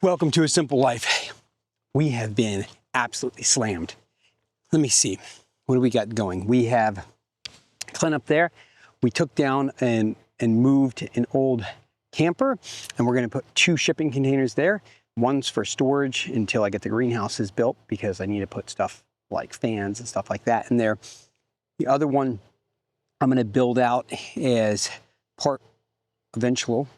Welcome to A Simple Life. We have been absolutely slammed. Let me see. What do we got going? We have Clint up there. We took down and moved an old camper, and we're going to put 2 shipping containers there. One's for storage until I get the greenhouses built because I need to put stuff like fans and stuff like that in there. The other one I'm going to build out as part eventual.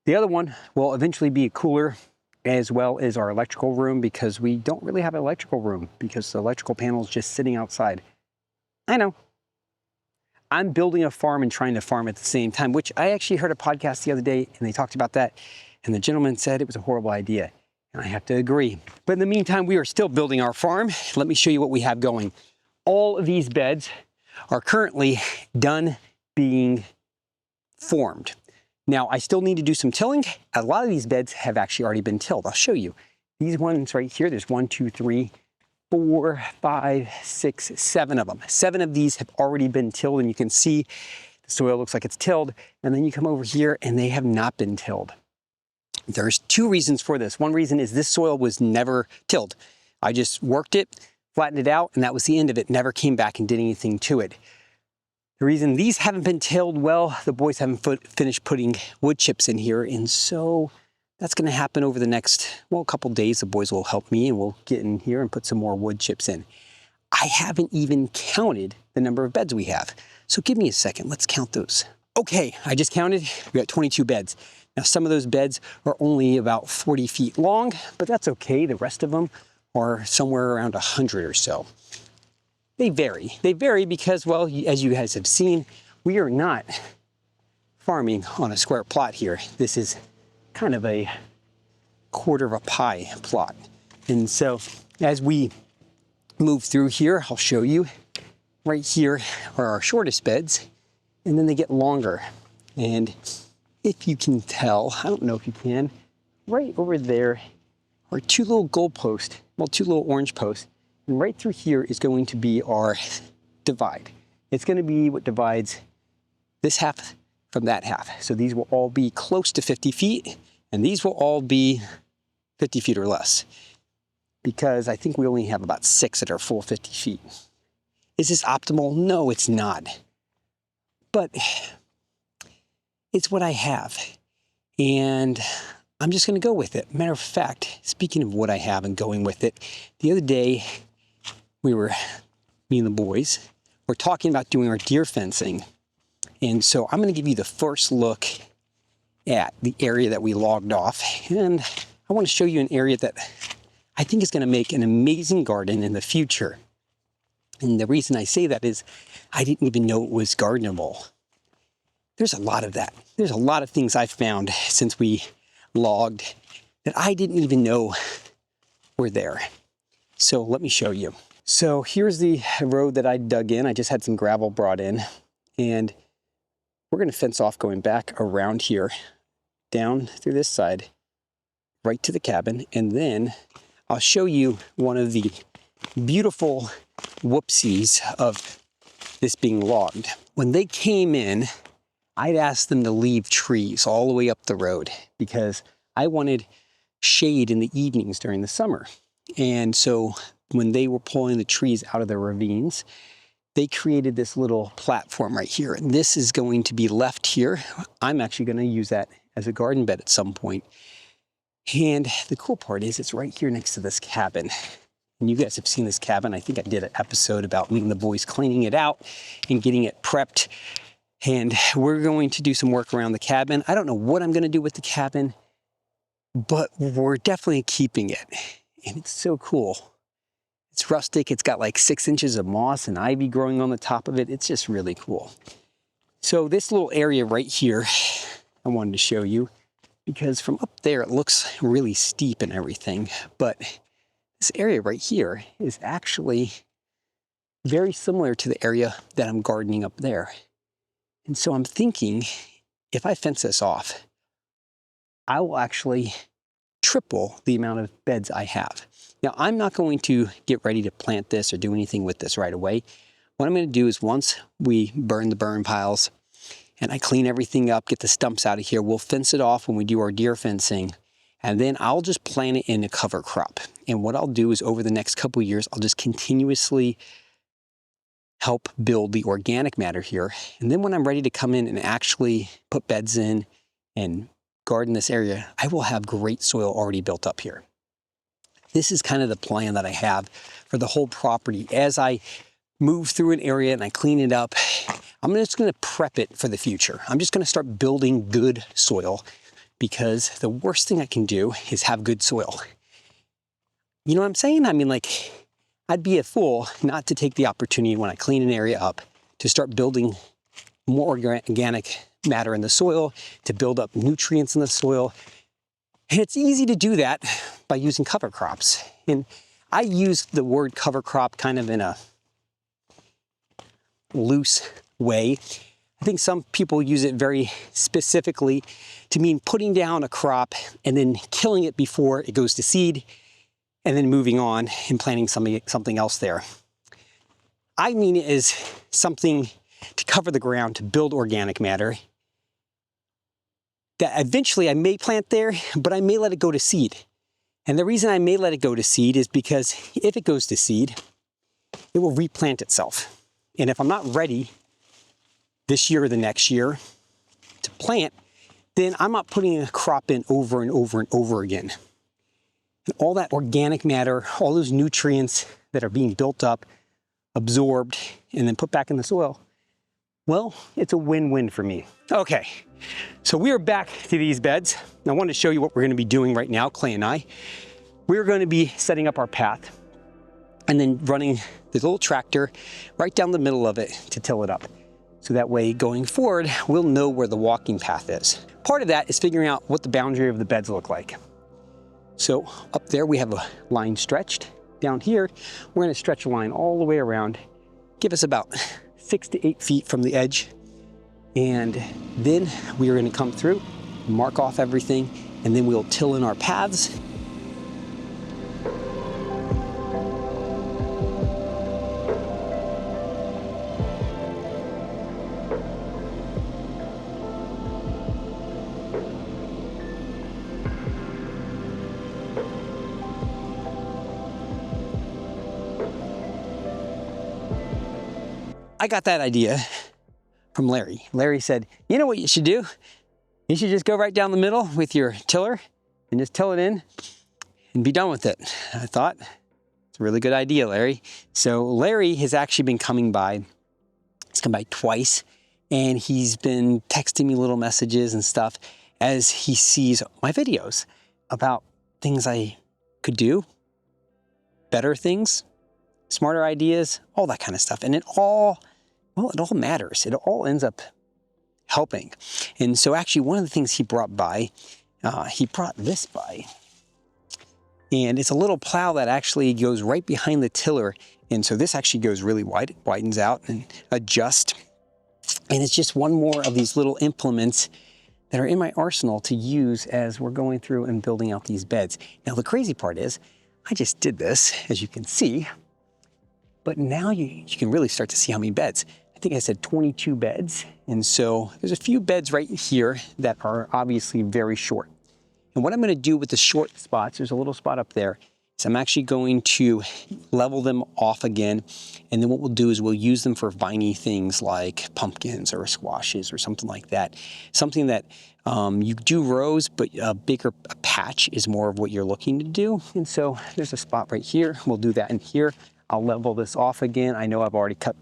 The other one will eventually be a cooler as well as our electrical room because we don't really have an electrical room because the electrical panel is just sitting outside. I know. I'm building a farm and trying to farm at the same time, which I actually heard a podcast the other day and they talked about that. And the gentleman said it was a horrible idea. And I have to agree. But in the meantime, we are still building our farm. Let me show you what we have going. All of these beds are currently done being formed. Now, I still need to do some tilling. A lot of these beds have actually already been tilled. I'll show you. These ones right here, there's 1, 2, 3, 4, 5, 6, 7 of them. 7 of these have already been tilled, and you can see the soil looks like it's tilled. And then you come over here, and they have not been tilled. There's 2 reasons for this. One reason is this soil was never tilled. I just worked it, flattened it out, and that was the end of it. Never came back and did anything to it. The reason these haven't been tilled, well, the boys haven't finished putting wood chips in here, and so that's going to happen over the next, well, a couple days. The boys will help me, and we'll get in here and put some more wood chips in. I haven't even counted the number of beds we have, so give me a second. Let's count those. Okay, I just counted. We got 22 beds. Now, some of those beds are only about 40 feet long, but that's okay. The rest of them are somewhere around 100 or so. They vary. They vary because, well, as you guys have seen, we are not farming on a square plot here. This is kind of a quarter of a pie plot. And so as we move through here, I'll show you. Right here are our shortest beds, and then they get longer. And if you can tell, I don't know if you can, right over there are 2 little goalposts, well, 2 little orange posts. And right through here is going to be our divide. It's going to be what divides this half from that half. So these will all be close to 50 feet, and these will all be 50 feet or less. Because I think we only have about 6 that are full 50 feet. Is this optimal? No, it's not. But it's what I have. And I'm just going to go with it. Matter of fact, speaking of what I have and going with it, the other day, me and the boys, were talking about doing our deer fencing. And so I'm going to give you the first look at the area that we logged off. And I want to show you an area that I think is going to make an amazing garden in the future. And the reason I say that is I didn't even know it was gardenable. There's a lot of that. There's a lot of things I've found since we logged that I didn't even know were there. So let me show you. So here's the road that I dug in. I just had some gravel brought in, and we're going to fence off going back around here, down through this side, right to the cabin, and then I'll show you one of the beautiful whoopsies of this being logged. When they came in, I'd asked them to leave trees all the way up the road because I wanted shade in the evenings during the summer. And so when they were pulling the trees out of the ravines, they created this little platform right here. And this is going to be left here. I'm actually going to use that as a garden bed at some point. And the cool part is it's right here next to this cabin. And you guys have seen this cabin. I think I did an episode about me and the boys cleaning it out and getting it prepped. And we're going to do some work around the cabin. I don't know what I'm going to do with the cabin, but we're definitely keeping it. And it's so cool. It's rustic. It's got like 6 inches of moss and ivy growing on the top of it. It's just really cool. So this little area right here, I wanted to show you because from up there, it looks really steep and everything. But this area right here is actually very similar to the area that I'm gardening up there. And so I'm thinking, if I fence this off, I will actually triple the amount of beds I have. Now, I'm not going to get ready to plant this or do anything with this right away. What I'm going to do is once we burn the burn piles and I clean everything up, get the stumps out of here, we'll fence it off when we do our deer fencing. And then I'll just plant it in a cover crop. And what I'll do is over the next couple of years, I'll just continuously help build the organic matter here. And then when I'm ready to come in and actually put beds in and garden this area, I will have great soil already built up here. This is kind of the plan that I have for the whole property. As I move through an area and I clean it up, I'm just going to prep it for the future. I'm just going to start building good soil, because the worst thing I can do is have good soil. You know what I'm saying? I mean, like, I'd be a fool not to take the opportunity when I clean an area up to start building more organic matter in the soil, to build up nutrients in the soil. And it's easy to do that by using cover crops. And I use the word cover crop kind of in a loose way. I think some people use it very specifically to mean putting down a crop and then killing it before it goes to seed, and then moving on and planting something else there. I mean it as something to cover the ground, to build organic matter that eventually I may plant there, but I may let it go to seed. And the reason I may let it go to seed is because if it goes to seed, it will replant itself. And if I'm not ready this year or the next year to plant, then I'm not putting a crop in over and over and over again. And all that organic matter, all those nutrients that are being built up, absorbed, and then put back in the soil, well, it's a win-win for me. Okay, so we are back to these beds. I wanted to show you what we're going to be doing right now, Clay and I. We're going to be setting up our path and then running this little tractor right down the middle of it to till it up. So that way, going forward, we'll know where the walking path is. Part of that is figuring out what the boundary of the beds look like. So up there, we have a line stretched. Down here, we're going to stretch a line all the way around, give us about 6 to 8 feet from the edge. And then we are going to come through, mark off everything, and then we'll till in our paths. I got that idea from Larry. Larry said, you know what you should do? You should just go right down the middle with your tiller and just till it in and be done with it. I thought, it's a really good idea, Larry. So Larry has actually been coming by. He's come by twice, and he's been texting me little messages and stuff as he sees my videos about things I could do, better things, smarter ideas, all that kind of stuff. And it all matters. It all ends up helping. And so actually one of the things he brought this by. And it's a little plow that actually goes right behind the tiller. And so this actually goes really wide, it widens out and adjusts. And it's just one more of these little implements that are in my arsenal to use as we're going through and building out these beds. Now the crazy part is, I just did this, as you can see, but now you can really start to see how many beds. I think I said 22 beds. And so there's a few beds right here that are obviously very short. And what I'm going to do with the short spots, there's a little spot up there, is I'm actually going to level them off again. And then what we'll do is we'll use them for viney things like pumpkins or squashes or something like that. Something that you do rows, but a bigger patch is more of what you're looking to do. And so there's a spot right here. We'll do that in here. I'll level this off again. I know I've already cut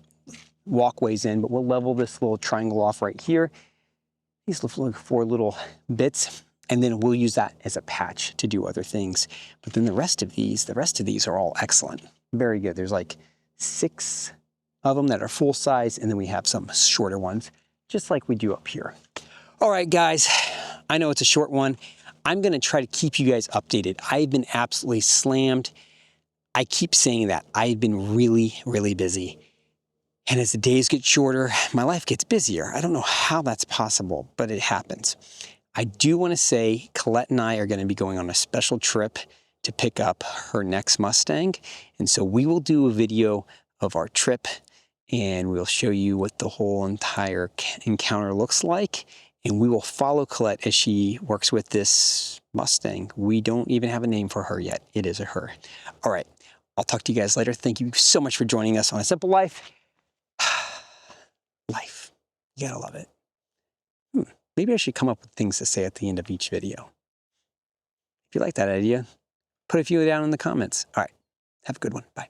walkways in, but we'll level this little triangle off right here. These look for little bits, and then we'll use that as a patch to do other things. But then the rest of these are all excellent. Very good. There's like 6 of them that are full size, and then we have some shorter ones, just like we do up here. All right, guys, I know it's a short one. I'm gonna try to keep you guys updated. I've been absolutely slammed. I keep saying that. I've been really, really busy. And as the days get shorter, my life gets busier. I don't know how that's possible, but it happens. I do want to say Colette and I are going to be going on a special trip to pick up her next Mustang. And so we will do a video of our trip, and we'll show you what the whole entire encounter looks like. And we will follow Colette as she works with this Mustang. We don't even have a name for her yet. It is a her. All right. I'll talk to you guys later. Thank you so much for joining us on A Simple Life. Life. You gotta love it. Maybe I should come up with things to say at the end of each video. If you like that idea, put a few down in the comments. All right. Have a good one. Bye.